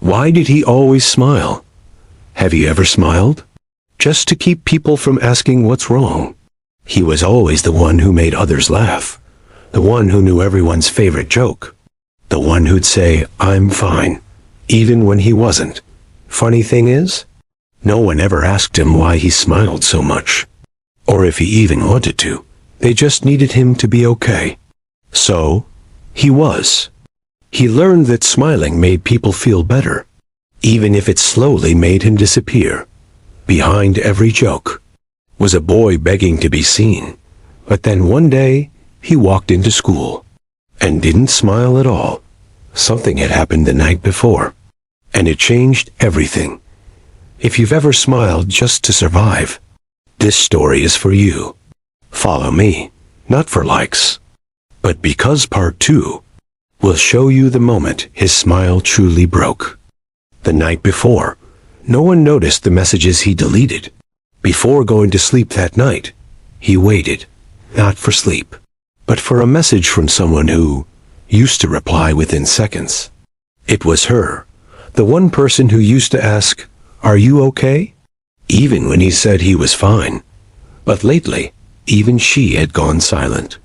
Why did he always smile? Have you ever smiled? Just to keep people from asking what's wrong. He was always the one who made others laugh. The one who knew everyone's favorite joke. The one who'd say, "I'm fine," even when he wasn't. Funny thing is, no one ever asked him why he smiled so much. Or if he even wanted to. They just needed him to be okay. So, he was. He learned that smiling made people feel better, even if it slowly made him disappear. Behind every joke was a boy begging to be seen. But then one day, he walked into school and didn't smile at all. Something had happened the night before, and it changed everything. If you've ever smiled just to survive, this story is for you. Follow me, not for likes, but because part 2 will show you the moment his smile truly broke. The night before, no one noticed the messages he deleted. Before going to sleep that night, he waited, not for sleep, but for a message from someone who used to reply within seconds. It was her, the one person who used to ask, "Are you okay?" Even when he said he was fine. But lately, even she had gone silent.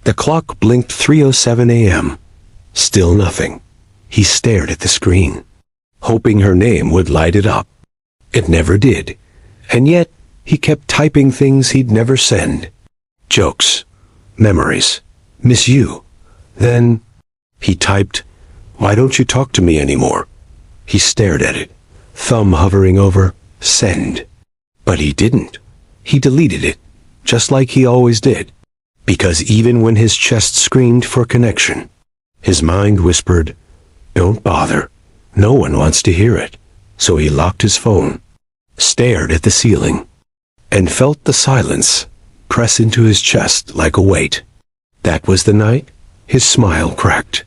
The clock blinked 3:07 a.m. Still nothing. He stared at the screen, hoping her name would light it up. It never did. And yet, he kept typing things he'd never send. Jokes, memories, miss you. Then, he typed, "Why don't you talk to me anymore?" He stared at it, thumb hovering over send. But he didn't. He deleted it, just like he always did. Because even when his chest screamed for connection, his mind whispered, "Don't bother. No one wants to hear it." So he locked his phone, stared at the ceiling, and felt the silence press into his chest like a weight. That was the night his smile cracked.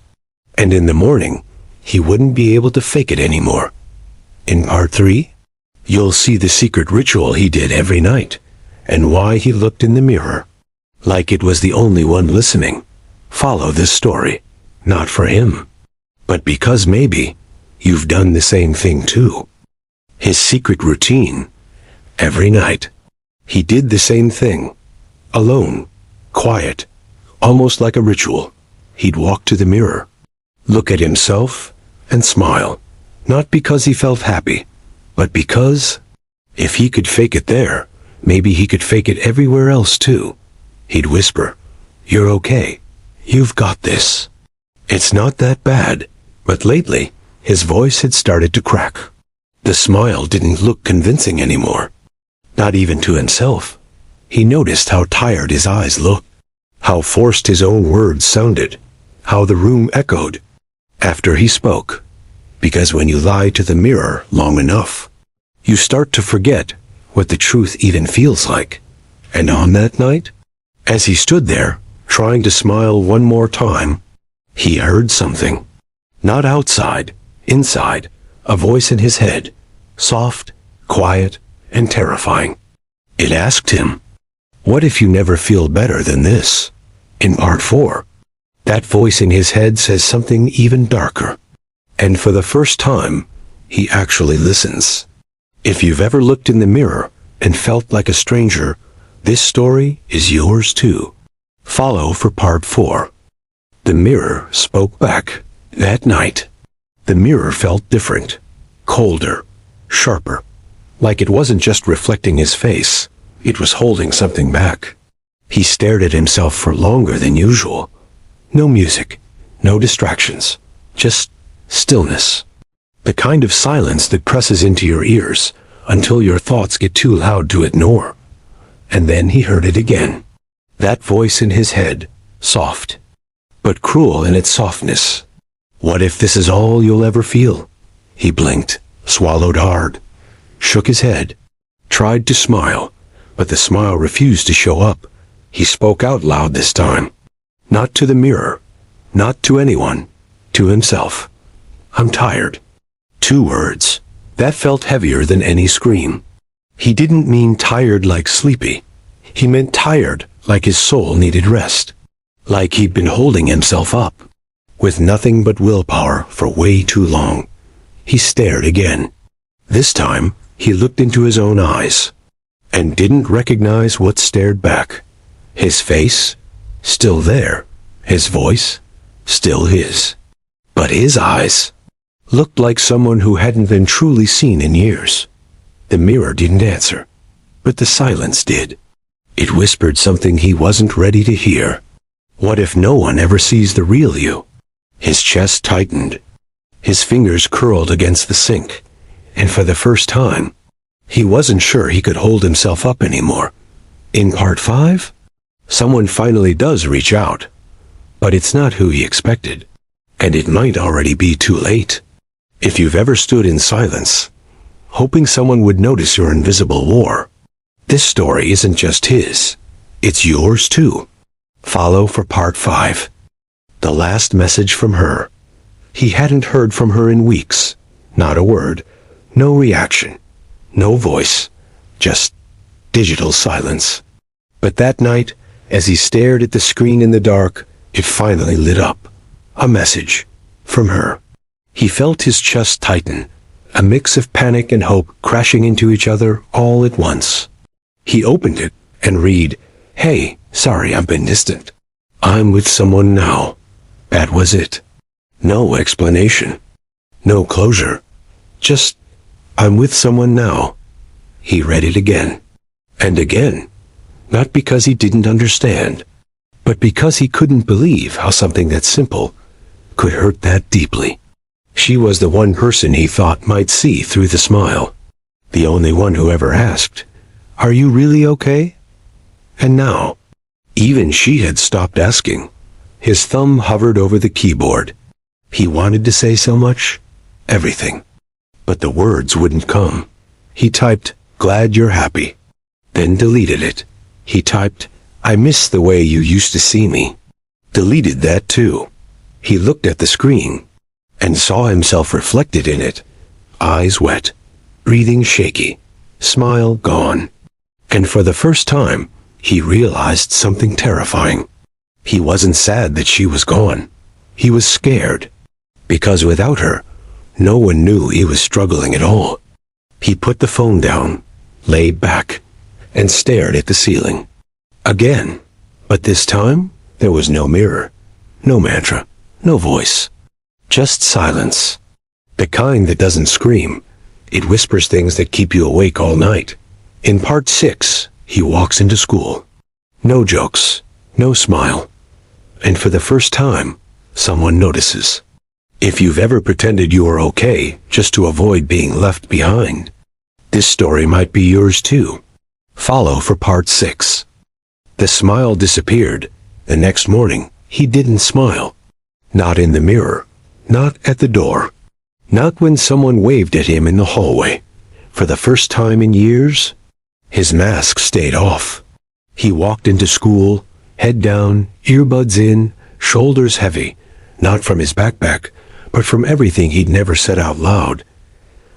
And in the morning, he wouldn't be able to fake it anymore. In part 3, you'll see the secret ritual he did every night, and why he looked in the mirror like it was the only one listening. Follow this story, not for him, but because maybe you've done the same thing too. His secret routine. Every night, he did the same thing. Alone, quiet, almost like a ritual. He'd walk to the mirror, look at himself, and smile. Not because he felt happy, but because if he could fake it there, maybe he could fake it everywhere else too. He'd whisper, "You're okay. You've got this. It's not that bad." But lately, his voice had started to crack. The smile didn't look convincing anymore. Not even to himself. He noticed how tired his eyes looked, how forced his own words sounded, how the room echoed after he spoke. Because when you lie to the mirror long enough, you start to forget what the truth even feels like. And on that night, as he stood there, trying to smile one more time, he heard something. Not outside, inside, a voice in his head, soft, quiet, and terrifying. It asked him, "What if you never feel better than this?" In part 4, that voice in his head says something even darker. And for the first time, he actually listens. If you've ever looked in the mirror and felt like a stranger, this story is yours too. Follow for part 4. The mirror spoke back. That night, the mirror felt different, colder, sharper, like it wasn't just reflecting his face, it was holding something back. He stared at himself for longer than usual. No music, no distractions, just stillness. The kind of silence that presses into your ears until your thoughts get too loud to ignore. And then he heard it again. That voice in his head, soft, but cruel in its softness. What if this is all you'll ever feel? He blinked, swallowed hard, shook his head, tried to smile, but the smile refused to show up. He spoke out loud this time. Not to the mirror, not to anyone, to himself. "I'm tired." 2 words. That felt heavier than any scream. He didn't mean tired like sleepy. He meant tired like his soul needed rest. Like he'd been holding himself up with nothing but willpower for way too long. He stared again. This time, he looked into his own eyes, and didn't recognize what stared back. His face, still there. His voice, still his. But his eyes looked like someone who hadn't been truly seen in years. The mirror didn't answer, but the silence did. It whispered something he wasn't ready to hear. What if no one ever sees the real you? His chest tightened. His fingers curled against the sink, and for the first time, he wasn't sure he could hold himself up anymore. In part 5, someone finally does reach out, but it's not who he expected, and it might already be too late. If you've ever stood in silence, hoping someone would notice your invisible war, this story isn't just his, it's yours too. Follow for part 5. The last message from her. He hadn't heard from her in weeks. Not a word, no reaction, no voice, just digital silence. But that night, as he stared at the screen in the dark, it finally lit up. A message from her. He felt his chest tighten, a mix of panic and hope crashing into each other all at once. He opened it and read, "Hey, sorry I've been distant. I'm with someone now." That was it. No explanation. No closure. Just, "I'm with someone now." He read it again. And again. Not because he didn't understand, but because he couldn't believe how something that simple could hurt that deeply. She was the one person he thought might see through the smile. The only one who ever asked, "Are you really okay?" And now, even she had stopped asking. His thumb hovered over the keyboard. He wanted to say so much, everything. But the words wouldn't come. He typed, "Glad you're happy." Then deleted it. He typed, "I miss the way you used to see me." Deleted that too. He looked at the screen and saw himself reflected in it. Eyes wet, breathing shaky, smile gone. And for the first time, he realized something terrifying. He wasn't sad that she was gone. He was scared. Because without her, no one knew he was struggling at all. He put the phone down, lay back, and stared at the ceiling. Again. But this time, there was no mirror, no mantra, no voice. Just silence. The kind that doesn't scream. It whispers things that keep you awake all night. In part 6, he walks into school. No jokes, no smile. And for the first time, someone notices. If you've ever pretended you were okay just to avoid being left behind, this story might be yours too. Follow for part 6. The smile disappeared. The next morning, he didn't smile. Not in the mirror. Not at the door. Not when someone waved at him in the hallway. For the first time in years, his mask stayed off. He walked into school, head down, earbuds in, shoulders heavy, not from his backpack, but from everything he'd never said out loud.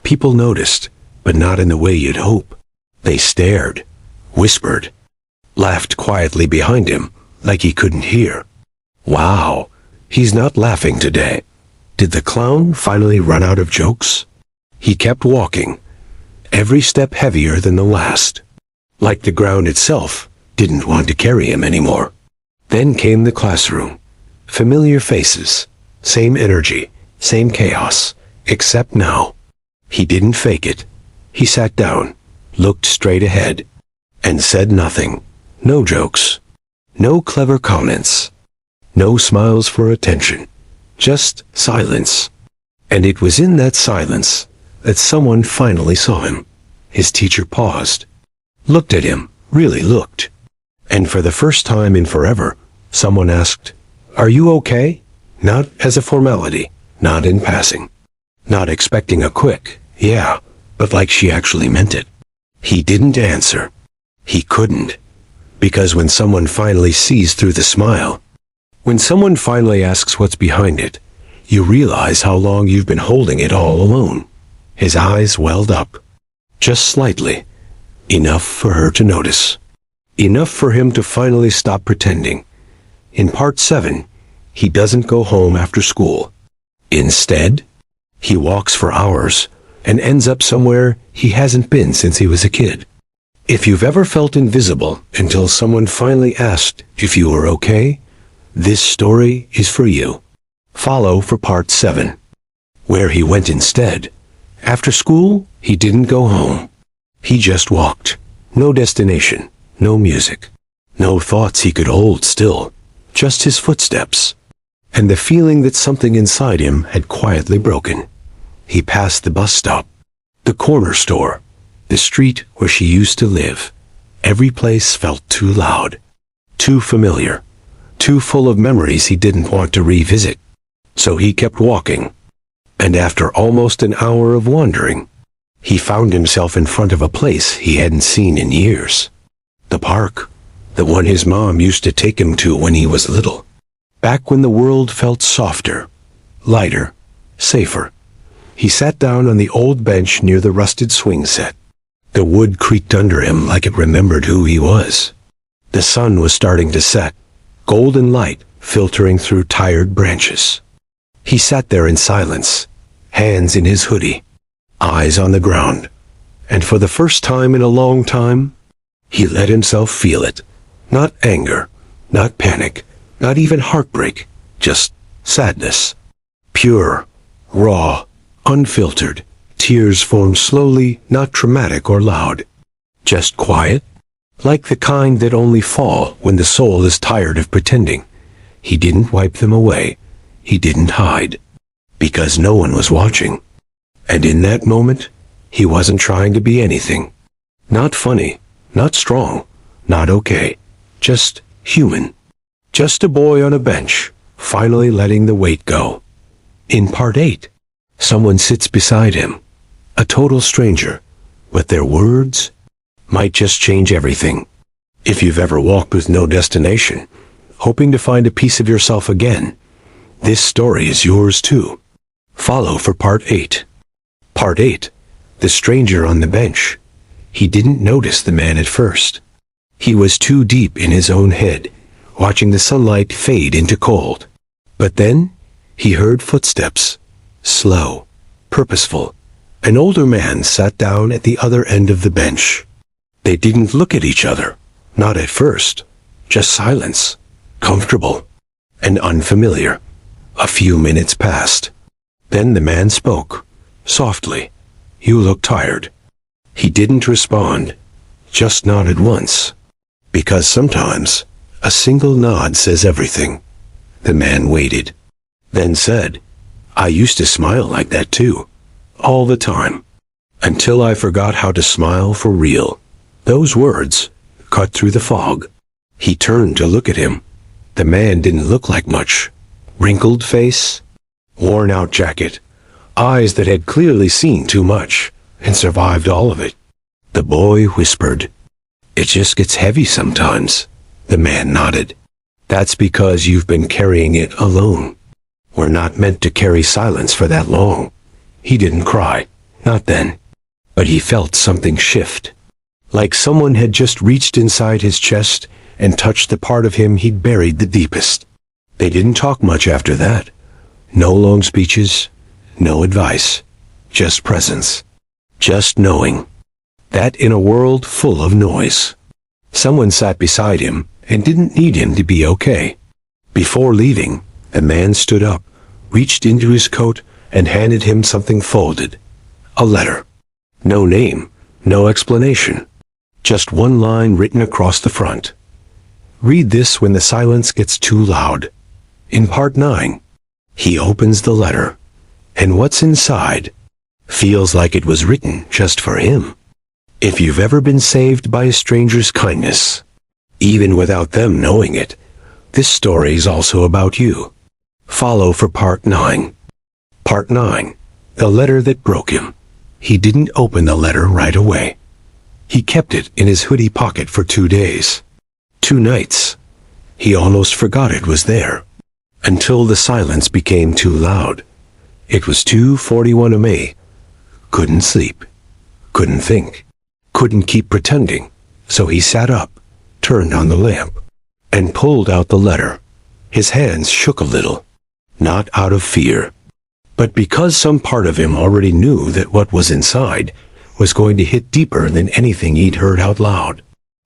People noticed, but not in the way you'd hope. They stared, whispered, laughed quietly behind him, like he couldn't hear. Wow, he's not laughing today. Did the clown finally run out of jokes? He kept walking, every step heavier than the last. Like the ground itself didn't want to carry him anymore. Then came the classroom. Familiar faces, same energy, same chaos, except now. He didn't fake it. He sat down, looked straight ahead, and said nothing. No jokes. No clever comments. No smiles for attention. Just silence. And it was in that silence that someone finally saw him. His teacher paused, looked at him, really looked. And for the first time in forever, someone asked, "Are you okay?" Not as a formality, not in passing. Not expecting a quick, "Yeah," but like she actually meant it. He didn't answer. He couldn't. Because when someone finally sees through the smile, when someone finally asks what's behind it, you realize how long you've been holding it all alone. His eyes welled up. Just slightly. Enough for her to notice. Enough for him to finally stop pretending. In part 7, he doesn't go home after school. Instead, He walks for hours and ends up somewhere he hasn't been since he was a kid. If you've ever felt invisible until someone finally asked if you were okay, this story is for you. Follow for part 7. Where he went instead. After school, he didn't go home. He just walked. No destination, no music, no thoughts he could hold still, just his footsteps, and the feeling that something inside him had quietly broken. He passed the bus stop, the corner store, the street where she used to live. Every place felt too loud, too familiar, too full of memories he didn't want to revisit. So he kept walking, and after almost an hour of wandering, he found himself in front of a place he hadn't seen in years. The park, the one his mom used to take him to when he was little. Back when the world felt softer, lighter, safer. He sat down on the old bench near the rusted swing set. The wood creaked under him like it remembered who he was. The sun was starting to set, golden light filtering through tired branches. He sat there in silence, hands in his hoodie, eyes on the ground, and for the first time in a long time, he let himself feel it. Not anger, not panic, not even heartbreak, just sadness. Pure, raw, unfiltered. Tears formed slowly, not dramatic or loud. Just quiet, like the kind that only fall when the soul is tired of pretending. He didn't wipe them away. He didn't hide, because no one was watching. And in that moment, he wasn't trying to be anything. Not funny, not strong, not okay. Just human. Just a boy on a bench, finally letting the weight go. In part 8, someone sits beside him. A total stranger, but their words might just change everything. If you've ever walked with no destination, hoping to find a piece of yourself again, this story is yours too. Follow for part 8. Part 8. The stranger on the bench. He didn't notice the man at first. He was too deep in his own head, watching the sunlight fade into cold. But then, he heard footsteps. Slow, purposeful. An older man sat down at the other end of the bench. They didn't look at each other, not at first. Just silence, comfortable, and unfamiliar. A few minutes passed. Then the man spoke, softly. "You look tired." He didn't respond, just nodded once. Because sometimes, a single nod says everything. The man waited, then said, "I used to smile like that too. All the time. Until I forgot how to smile for real." Those words cut through the fog. He turned to look at him. The man didn't look like much. Wrinkled face, worn-out jacket, eyes that had clearly seen too much and survived all of it. The boy whispered, "It just gets heavy sometimes." The man nodded. "That's because you've been carrying it alone. We're not meant to carry silence for that long." He didn't cry, not then, but he felt something shift. Like someone had just reached inside his chest and touched the part of him he'd buried the deepest. They didn't talk much after that. No long speeches, no advice, just presence. Just knowing that in a world full of noise, someone sat beside him and didn't need him to be okay. Before leaving, the man stood up, reached into his coat, and handed him something folded. A letter. No name, no explanation. Just one line written across the front. Read this when the silence gets too loud. In part 9, he opens the letter, and what's inside feels like it was written just for him. If you've ever been saved by a stranger's kindness, even without them knowing it, this story is also about you. Follow for part 9. Part 9. The letter that broke him. He didn't open the letter right away. He kept it in his hoodie pocket for 2 days. 2 nights. He almost forgot it was there. Until the silence became too loud. It was 2:41 a.m. Couldn't sleep. Couldn't think. Couldn't keep pretending. So he sat up, turned on the lamp, and pulled out the letter. His hands shook a little. Not out of fear, But because some part of him already knew that what was inside was going to hit deeper than anything he'd heard out loud,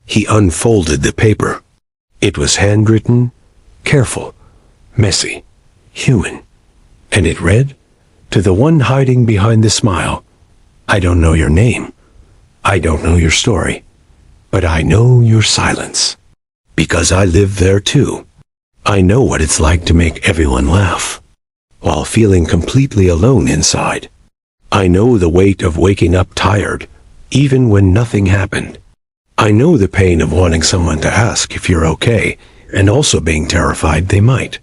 he unfolded the paper. It was handwritten, careful, messy, human, and it read, "To the one hiding behind the smile, I don't know your name, I don't know your story, but I know your silence. Because I live there too. I know what it's like to make everyone laugh, while feeling completely alone inside. I know the weight of waking up tired, even when nothing happened. I know the pain of wanting someone to ask if you're okay, and also being terrified they might.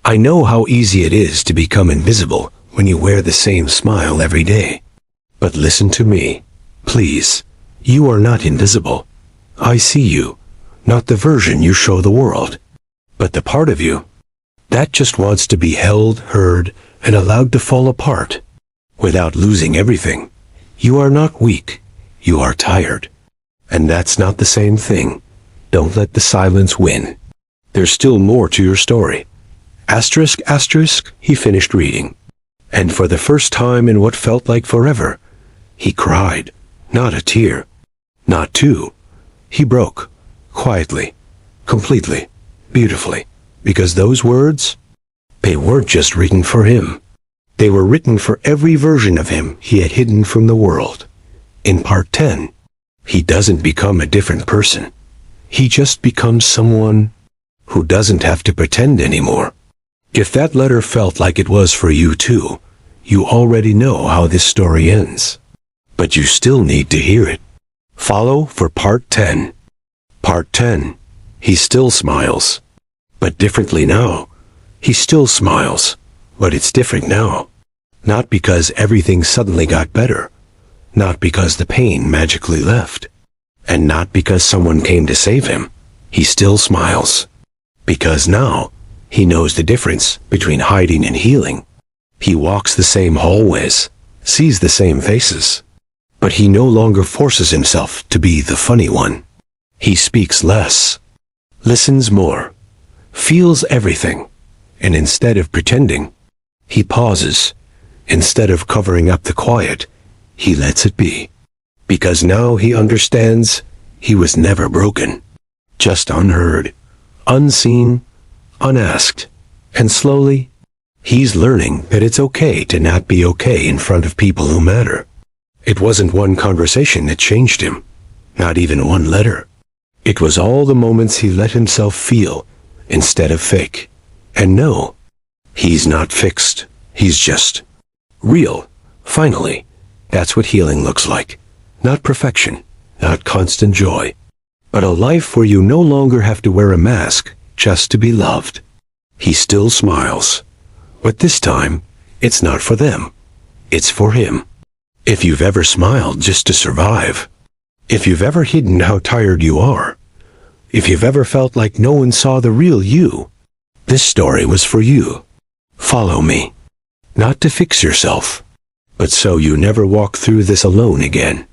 I know how easy it is to become invisible when you wear the same smile every day. But listen to me, please. You are not invisible. I see you, not the version you show the world, but the part of you that just wants to be held, heard, and allowed to fall apart without losing everything. You are not weak. You are tired. And that's not the same thing. Don't let the silence win. There's still more to your story. Asterisk, asterisk, he finished reading. And for the first time in what felt like forever, he cried. Not a tear. Not two. He broke. Quietly. Completely. Beautifully. Because those words, they weren't just written for him. They were written for every version of him he had hidden from the world. In part 10, he doesn't become a different person. He just becomes someone who doesn't have to pretend anymore. If that letter felt like it was for you too, you already know how this story ends. But you still need to hear it. Follow for part 10. Part 10. He still smiles. But differently now. He still smiles. But it's different now. Not because everything suddenly got better. Not because the pain magically left. And not because someone came to save him. He still smiles. Because now, he knows the difference between hiding and healing. He walks the same hallways, sees the same faces. But he no longer forces himself to be the funny one. He speaks less, listens more, feels everything, and instead of pretending, he pauses. Instead of covering up the quiet, he lets it be. Because now he understands he was never broken, just unheard, unseen, unasked, and slowly, he's learning that it's okay to not be okay in front of people who matter. It wasn't one conversation that changed him, not even one letter. It was all the moments he let himself feel instead of fake. And no, he's not fixed. He's just real. Finally, that's what healing looks like. Not perfection, not constant joy, but a life where you no longer have to wear a mask just to be loved. He still smiles. But this time, it's not for them. It's for him. If you've ever smiled just to survive, if you've ever hidden how tired you are, if you've ever felt like no one saw the real you, this story was for you. Follow me. Not to fix yourself, but so you never walk through this alone again.